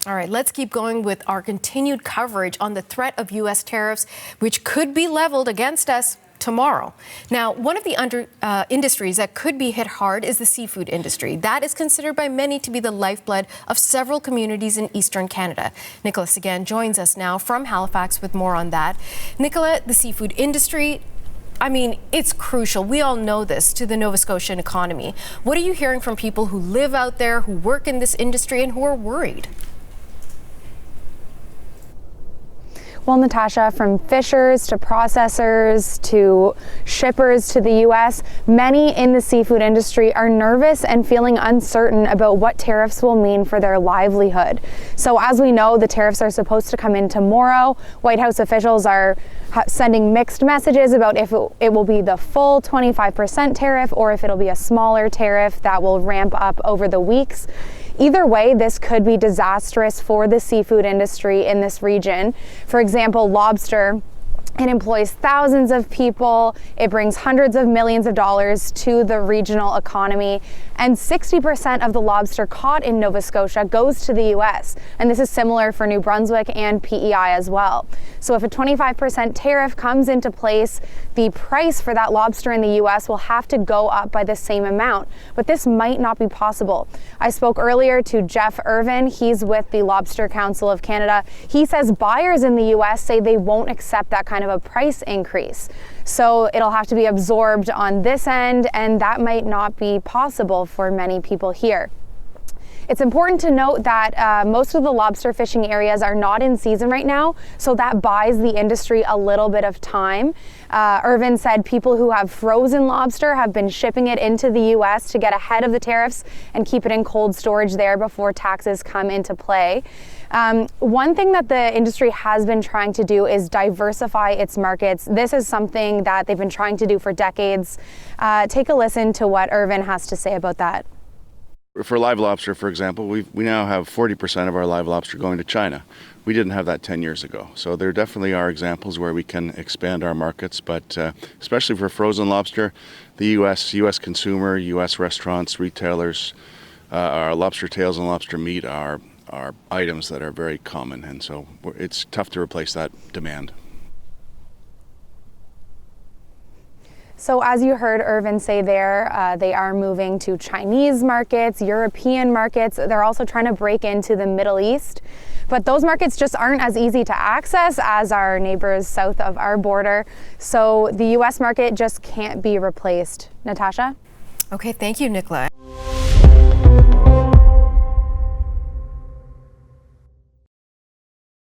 All right, let's keep going with our continued coverage on the threat of U.S. tariffs, which could be leveled against us tomorrow. Now, one of the industries that could be hit hard is the seafood industry. That is considered by many to be the lifeblood of several communities in Eastern Canada. Nicholas again joins us now from Halifax with more on that. Nicola, the seafood industry, I mean, it's crucial. We all know this to the Nova Scotian economy. What are you hearing from people who live out there, who work in this industry, and who are worried? Well, Natasha, from fishers to processors to shippers to the U.S., many in the seafood industry are nervous and feeling uncertain about what tariffs will mean for their livelihood. So as we know, the tariffs are supposed to come in tomorrow. White House officials are sending mixed messages about if it will be the full 25% tariff or if it'll be a smaller tariff that will ramp up over the weeks. Either way, this could be disastrous for the seafood industry in this region. For example, lobster, it employs thousands of people. It brings hundreds of millions of dollars to the regional economy. And 60% of the lobster caught in Nova Scotia goes to the U.S. And this is similar for New Brunswick and PEI as well. So if a 25% tariff comes into place, the price for that lobster in the U.S. will have to go up by the same amount. But this might not be possible. I spoke earlier to Geoff Irvine. He's with the Lobster Council of Canada. He says buyers in the U.S. say they won't accept that kind of a price increase. So it'll have to be absorbed on this end, and that might not be possible for many people here. It's important to note that most of the lobster fishing areas are not in season right now, so that buys the industry a little bit of time. Irvin said people who have frozen lobster have been shipping it into the U.S. to get ahead of the tariffs and keep it in cold storage there before taxes come into play. One thing that the industry has been trying to do is diversify its markets. This is something that they've been trying to do for decades. Take a listen to what Irvin has to say about that. For live lobster, for example, we now have 40% of our live lobster going to China. We didn't have that 10 years ago. So there definitely are examples where we can expand our markets, but especially for frozen lobster, the U.S. consumer, U.S. restaurants, retailers, our lobster tails and lobster meat are items that are very common, and so it's tough to replace that demand. So as you heard Irvin say there, they are moving to Chinese markets, European markets. They're also trying to break into the Middle East. But those markets just aren't as easy to access as our neighbors south of our border. So the U.S. market just can't be replaced. Natasha? Okay, thank you, Nicola.